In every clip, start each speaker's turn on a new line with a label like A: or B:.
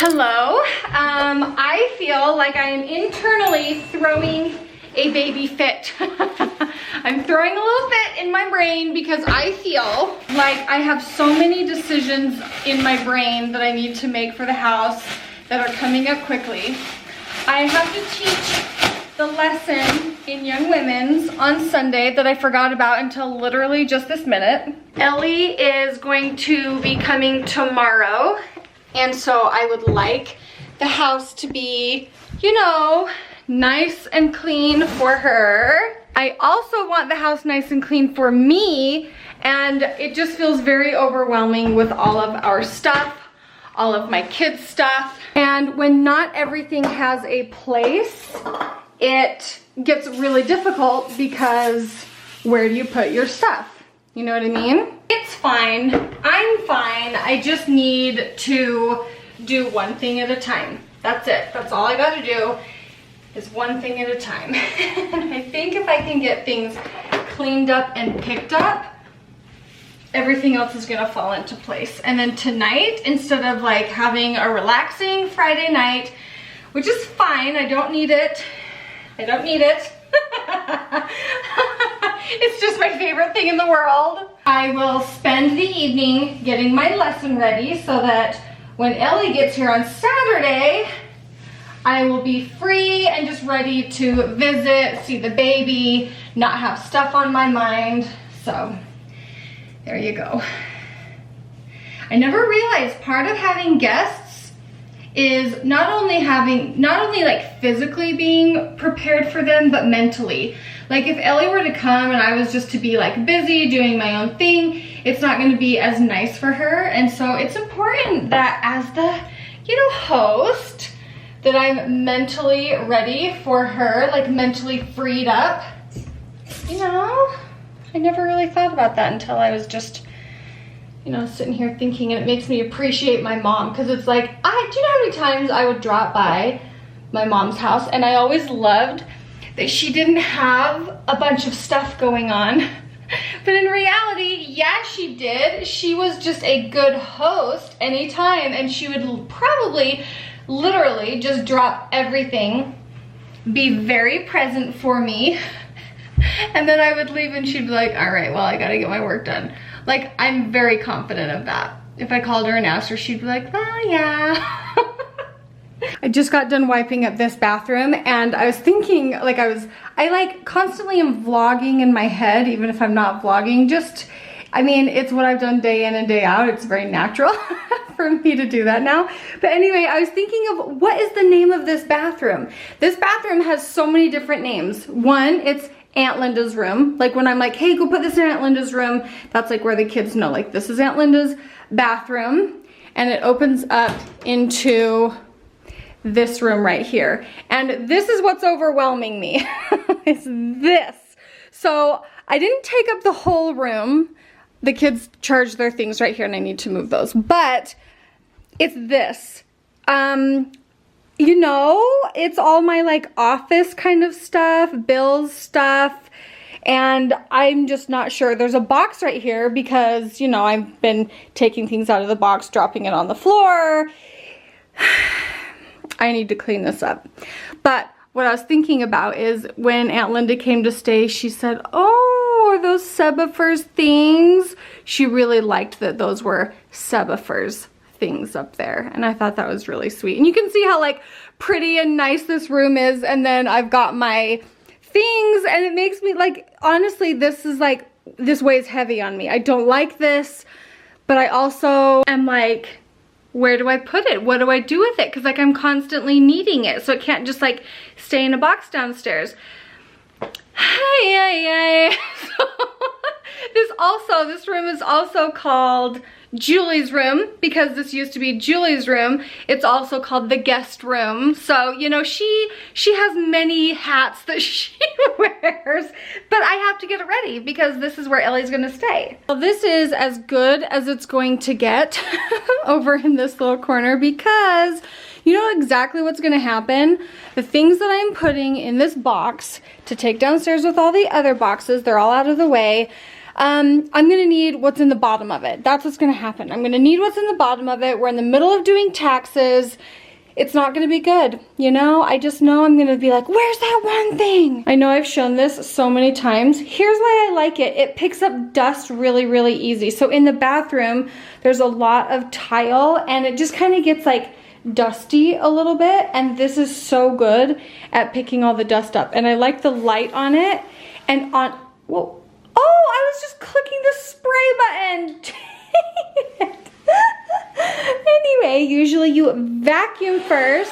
A: Hello. I feel like I am internally throwing a baby fit. I'm throwing a little fit in my brain because I feel like I have so many decisions in my brain that I need to make for the house that are coming up quickly. I have to teach the lesson in Young Women's on Sunday that I forgot about until literally just this minute. Ellie is going to be coming tomorrow, and so I would like the house to be, you know, nice and clean for her. I also want the house nice and clean for me, and it just feels very overwhelming with all of our stuff, all of my kids' stuff. And when not everything has a place, it gets really difficult because where do you put your stuff? You know what I mean? It's fine. I'm fine. I just need to do one thing at a time. That's it. That's all I gotta do is one thing at a time. And I think if I can get things cleaned up and picked up, everything else is gonna fall into place. And then tonight, instead of like having a relaxing Friday night, which is fine, I don't need it. I don't need it. It's just my favorite thing in the world. I will spend the evening getting my lesson ready so that when Ellie gets here on Saturday, I will be free and just ready to visit, see the baby, not have stuff on my mind. So there you go. I never realized part of having guests is not only like physically being prepared for them, but mentally. Like if Ellie were to come and I was just to be like busy doing my own thing, it's not going to be as nice for her. And so it's important that as the, you know, host, that I'm mentally ready for her, like mentally freed up. You know, I never really thought about that until I was just, you know, sitting here thinking, and it makes me appreciate my mom, because it's like, do you know how many times I would drop by my mom's house and I always loved that she didn't have a bunch of stuff going on. But in reality, yeah, she did. She was just a good host anytime, and she would probably literally just drop everything, be very present for me, and then I would leave and she'd be like, all right, well, I gotta get my work done. Like, I'm very confident of that. If I called her and asked her, she'd be like, well, yeah. I just got done wiping up this bathroom, and I was thinking, like, I like constantly am vlogging in my head, even if I'm not vlogging. Just, I mean, it's what I've done day in and day out. It's very natural for me to do that now. But anyway, I was thinking of what is the name of this bathroom? This bathroom has so many different names. One, it's Aunt Linda's room. Like when I'm like, hey, go put this in Aunt Linda's room, that's like where the kids know, like, this is Aunt Linda's bathroom. And it opens up into this room right here. And this is what's overwhelming me. It's this. So I didn't take up the whole room. The kids charge their things right here and I need to move those. But it's this. You know, it's all my like office kind of stuff, bills stuff, and I'm just not sure. There's a box right here because, you know, I've been taking things out of the box, dropping it on the floor. I need to clean this up. But what I was thinking about is when Aunt Linda came to stay, she said, oh, are those Sebifers things? She really liked that those were Sebifers things up there, and I thought that was really sweet. And you can see how like pretty and nice this room is, and then I've got my things, and it makes me like, honestly, this is like, this weighs heavy on me. I don't like this, but I also am like, where do I put it? What do I do with it? Because like I'm constantly needing it, so it can't just like stay in a box downstairs. Hey. So this room is also called Julie's room, because this used to be Julie's room. It's also called the guest room. So, you know, she has many hats that she wears, but I have to get it ready because this is where Ellie's gonna stay. Well, this is as good as it's going to get over in this little corner, because you know exactly what's gonna happen. The things that I'm putting in this box to take downstairs with all the other boxes, they're all out of the way. I'm gonna need what's in the bottom of it. That's what's gonna happen. I'm gonna need what's in the bottom of it. We're in the middle of doing taxes. It's not gonna be good, you know? I just know I'm gonna be like, where's that one thing? I know I've shown this so many times. Here's why I like it. It picks up dust really, really easy. So in the bathroom, there's a lot of tile and it just kind of gets like dusty a little bit. And this is so good at picking all the dust up. And I like the light on it. And on, whoa, oh, I was just clicking the spray button. Anyway, usually you vacuum first.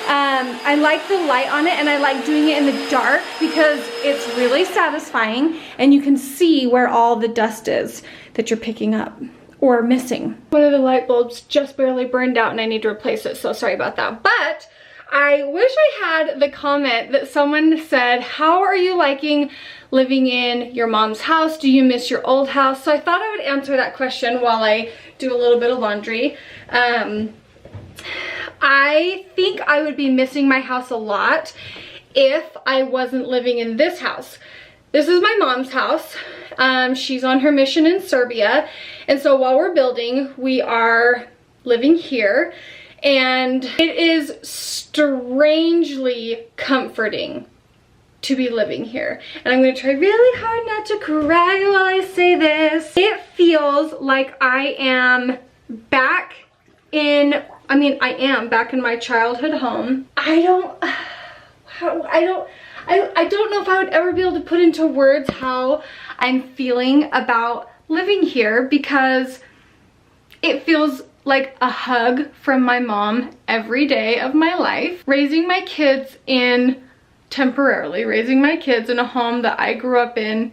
A: I like the light on it and I like doing it in the dark because it's really satisfying and you can see where all the dust is that you're picking up or missing. One of the light bulbs just barely burned out and I need to replace it, so sorry about that. But I wish I had the comment that someone said, how are you liking living in your mom's house? Do you miss your old house? So I thought I would answer that question while I do a little bit of laundry. I think I would be missing my house a lot if I wasn't living in this house. This is my mom's house. She's on her mission in Serbia. And so while we're building, we are living here. And it is strangely comforting to be living here. And I'm gonna try really hard not to cry while I say this. It feels like I am back in, I am back in my childhood home. I don't know if I would ever be able to put into words how I'm feeling about living here because it feels like a hug from my mom every day of my life. Temporarily raising my kids in a home that I grew up in.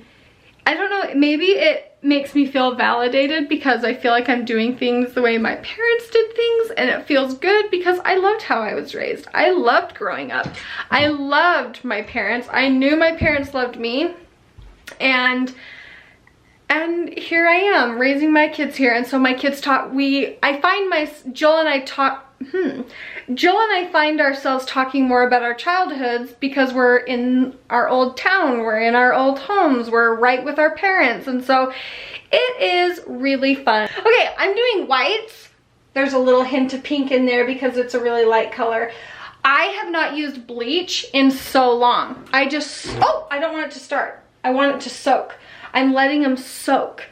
A: I don't know, maybe it makes me feel validated because I feel like I'm doing things the way my parents did things and it feels good because I loved how I was raised. I loved growing up. I loved my parents. I knew my parents loved me and here I am raising my kids here. And so my kids Joel and I find ourselves talking more about our childhoods because we're in our old town, we're in our old homes, we're right with our parents, and so it is really fun. Okay, I'm doing whites. There's a little hint of pink in there because it's a really light color. I have not used bleach in so long. I don't want it to start. I want it to soak. I'm letting them soak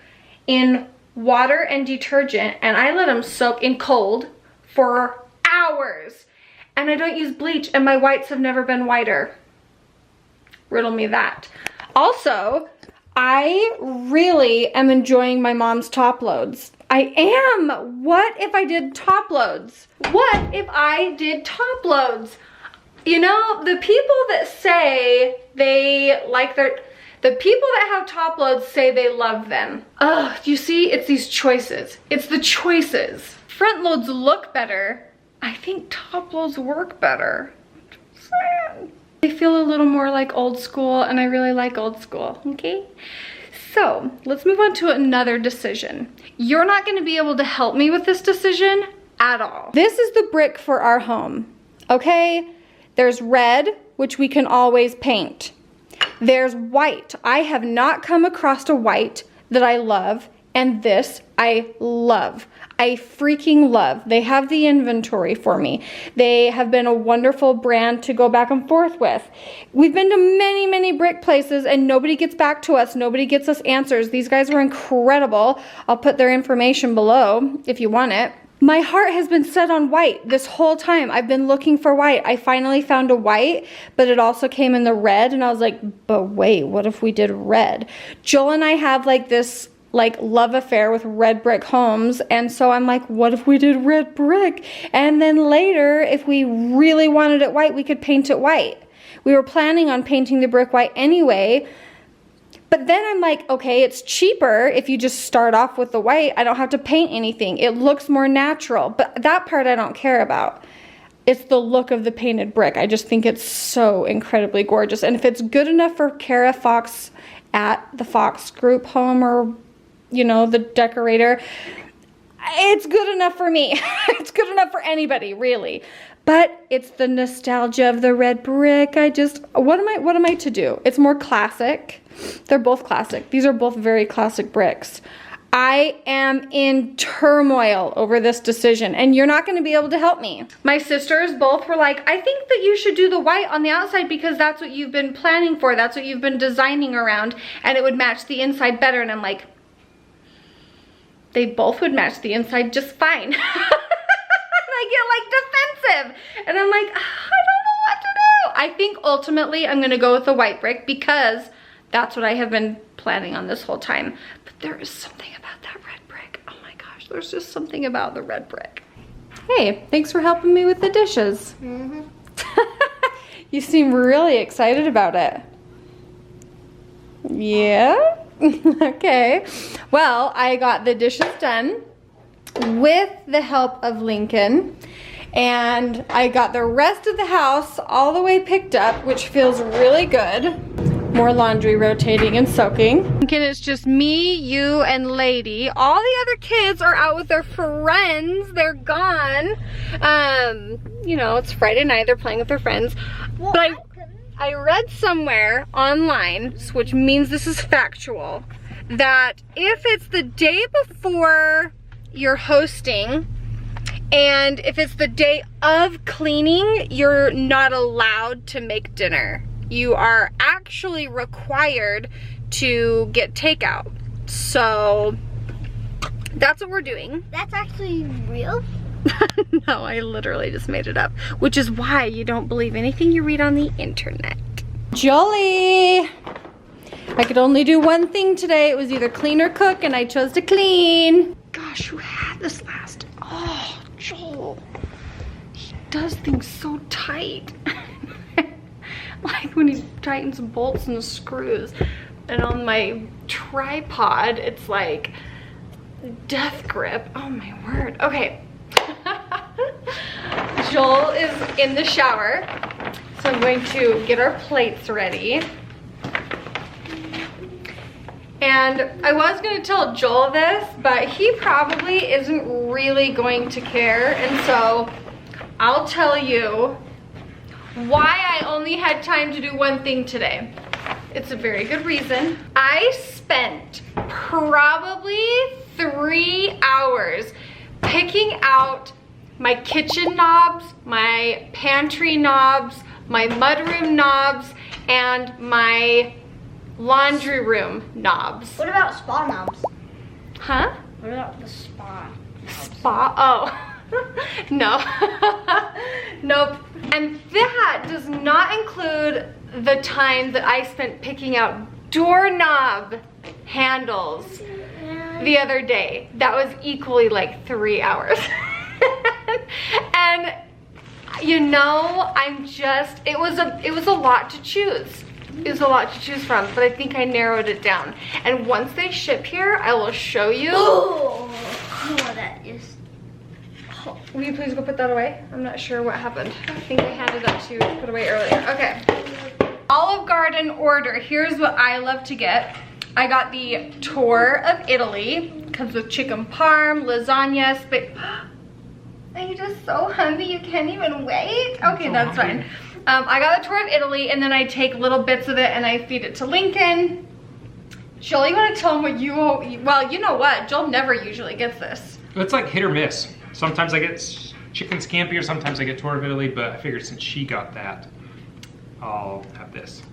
A: in water and detergent, and I let them soak in cold for hours. And I don't use bleach, and my whites have never been whiter. Riddle me that. Also, I really am enjoying my mom's top loads. I am. What if I did top loads? What if I did top loads? You know, the people that say they like the people that have top loads say they love them. Ugh, you see, it's these choices. It's the choices. Front loads look better. I think top loads work better. They feel a little more like old school and I really like old school, okay? So let's move on to another decision. You're not gonna be able to help me with this decision at all. This is the brick for our home, okay? There's red, which we can always paint. There's white. I have not come across a white that I love, and this I love. I freaking love. They have the inventory for me. They have been a wonderful brand to go back and forth with. We've been to many, many brick places and nobody gets back to us. Nobody gets us answers. These guys were incredible. I'll put their information below if you want it. My heart has been set on white this whole time. I've been looking for white. I finally found a white, but it also came in the red, and I was like, but wait, what if we did red? Joel and I have like this love affair with red brick homes, and so I'm like, what if we did red brick? And then later, if we really wanted it white, we could paint it white. We were planning on painting the brick white anyway, but then I'm like, okay, it's cheaper if you just start off with the white. I don't have to paint anything. It looks more natural, but that part I don't care about. It's the look of the painted brick. I just think it's so incredibly gorgeous. And if it's good enough for Kara Fox at the Fox Group home, or, you know, the decorator, it's good enough for me. It's good enough for anybody, really. But it's the nostalgia of the red brick. What am I to do? It's more classic. They're both classic. These are both very classic bricks. I am in turmoil over this decision, and you're not gonna be able to help me. My sisters both were like, I think that you should do the white on the outside because that's what you've been planning for, that's what you've been designing around, and it would match the inside better. And I'm like, they both would match the inside just fine. And I get like defensive, and I'm like, I don't know what to do. I think ultimately I'm gonna go with the white brick because that's what I have been planning on this whole time. But there is something about that red brick. Oh my gosh, there's just something about the red brick. Hey, thanks for helping me with the dishes. Mm-hmm. You seem really excited about it. Yeah? Okay. Well, I got the dishes done with the help of Lincoln. And I got the rest of the house all the way picked up, which feels really good. More laundry rotating and soaking. Again, it's just me, you, and Lady. All the other kids are out with their friends. They're gone. You know, it's Friday night. They're playing with their friends. Well, but I read somewhere online, which means this is factual, that if it's the day before you're hosting, and if it's the day of cleaning, you're not allowed to make dinner. You are actually required to get takeout. So that's what we're doing.
B: That's actually real?
A: No, I literally just made it up, which is why you don't believe anything you read on the internet. Jolly! I could only do one thing today. It was either clean or cook, and I chose to clean. Gosh, who had this last? Oh, Joel. He does things so tight. Like when he tightens bolts and screws. And on my tripod, it's like death grip. Oh my word. Okay. Joel is in the shower. So I'm going to get our plates ready. And I was gonna tell Joel this, but he probably isn't really going to care. And so I'll tell you why I only had time to do one thing today. It's a very good reason. I spent probably 3 hours picking out my kitchen knobs, my pantry knobs, my mudroom knobs, and my laundry room knobs.
B: What about spa knobs?
A: Huh?
B: What about the spa?
A: Spa? Oh. No. Nope. And that does not include the time that I spent picking out doorknob handles the other day. That was equally like 3 hours. And you know, it was a lot to choose. It was a lot to choose from, but I think I narrowed it down. And once they ship here, I will show you.
B: Oh, that is.
A: Will you please go put that away? I'm not sure what happened. I think I handed that to you to put away earlier. Okay. Olive Garden order. Here's what I love to get. I got the tour of Italy. Comes with chicken parm, lasagna, Are you just so hungry you can't even wait? Okay, that's fine. I got the tour of Italy, and then I take little bits of it and I feed it to Lincoln. Joel, you want to tell him what well, you know what? Joel never usually gets this.
C: It's like hit or miss. Sometimes I get chicken scampi, or sometimes I get tour of Italy, but I figured since she got that, I'll have this.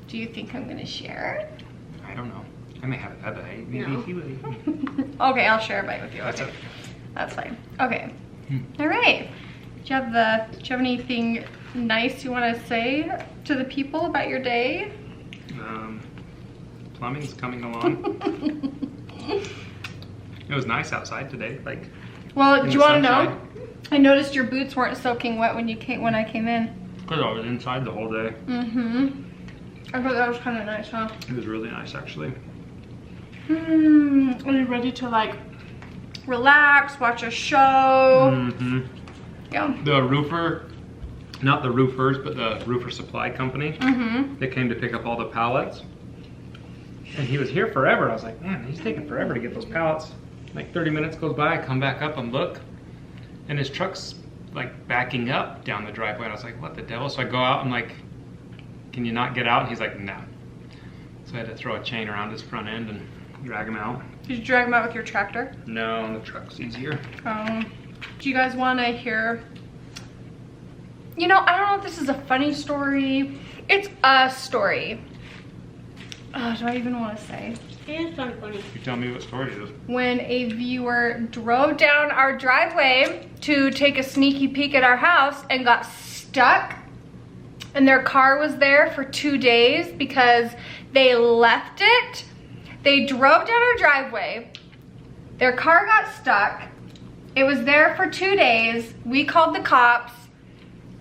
A: Do you think I'm gonna share?
C: I don't know. I may have a bite. Maybe
A: No.
C: he will.
A: Okay, I'll share a bite with you.
C: That's
A: okay.
C: okay.
A: That's fine. Okay. All right. Do you have anything nice you want to say to the people about your day?
C: Plumbing's coming along. It was nice outside today.
A: Well, do you want to know? I noticed your boots weren't soaking wet when I came in.
C: Because I was inside the whole day.
A: Mm-hmm. I thought that was kind of nice, huh?
C: It was really nice, actually.
A: Are you ready to relax, watch a show?
C: Mm-hmm.
A: Yeah.
C: The roofer, not the roofers, but the roofer supply company, they came to pick up all the pallets. And he was here forever. I was like, man, he's taking forever to get those pallets. Like 30 minutes goes by, I come back up and look, and his truck's like backing up down the driveway. And I was like, what the devil? So I go out, I'm like, can you not get out? And he's like, no. So I had to throw a chain around his front end and drag him out.
A: Did you drag him out with your tractor?
C: No, the truck's easier.
A: Do you guys want to hear? You know, I don't know if this is a funny story. It's a story. Do I even want to say?
B: It's not funny.
C: You tell me what story it is.
A: When a viewer drove down our driveway to take a sneaky peek at our house and got stuck, and their car was there for 2 days because they left it. They drove down our driveway, their car got stuck, it was there for 2 days, we called the cops,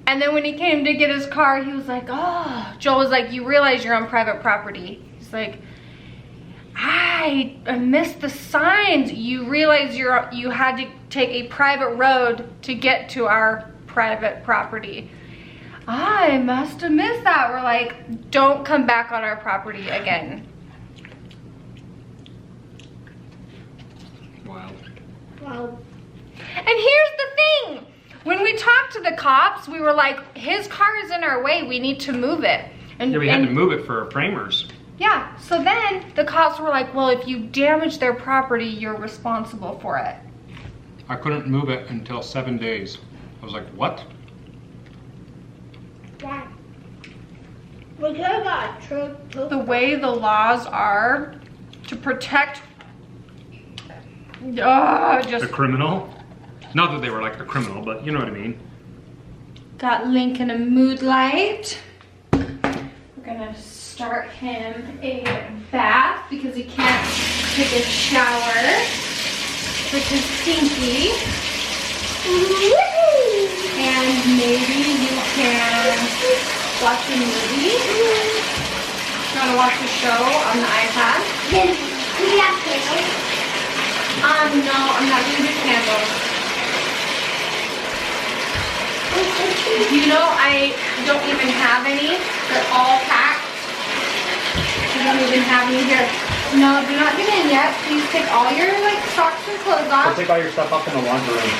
A: and then when he came to get his car, he was like, oh, Joel was like, you realize you're on private property. He's like, I missed the signs. You realize you had to take a private road to get to our private property. I must have missed that. We're like, don't come back on our property again.
C: Wild.
B: Wow.
A: And here's the thing. When we talked to the cops, we were like, his car is in our way. We need to move it. And
C: Yeah, we had to move it for framers.
A: Yeah, so then the cops were like, well, if you damage their property, you're responsible for it.
C: I couldn't move it until 7 days. I was like, what?
B: Dad. We could have got a truck.
A: The way the laws are to protect just
C: A criminal? Not that they were like a criminal, but you know what I mean.
A: got Link in a mood light. We're gonna start him a bath because he can't take a shower, which is stinky. And maybe you can watch a movie. You wanna watch a show on the iPad?
B: Then we have candles.
A: No, I'm not gonna do candles. You know, I don't even have any. They're all packed. I don't even have any here. No, do not get in yet. Please take all your socks and clothes off.
C: take all your stuff up in the laundry room.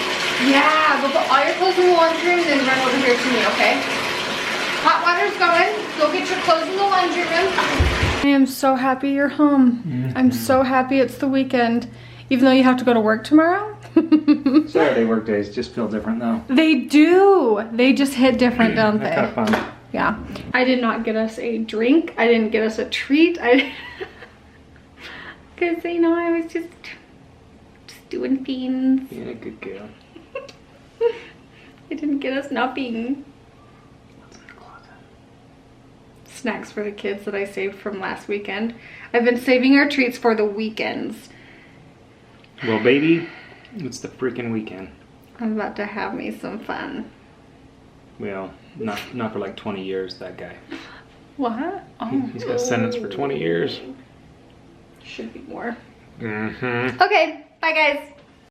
A: Yeah, go put all your clothes in the laundry room and then run over here to me, okay? Hot water's going. Go get your clothes in the laundry room. I am so happy you're home. I'm so happy it's the weekend. Even though you have to go to work tomorrow?
C: Saturday work days just feel different though.
A: They do. They just hit different, don't they?
C: Kind of fun.
A: Yeah. I did not get us a drink. I didn't get us a treat. Because, you know, I was just doing things.
C: Being a good girl.
A: I didn't get us nothing.
C: What's in the closet?
A: Snacks for the kids that I saved from last weekend. I've been saving our treats for the weekends.
C: Well, baby, it's the freaking weekend.
A: I'm about to have me some fun.
C: Well, not for like 20 years, that guy.
A: What? Oh.
C: He's got sentenced for 20 years.
A: Should be more.
C: Mm-hmm.
A: Okay, bye guys.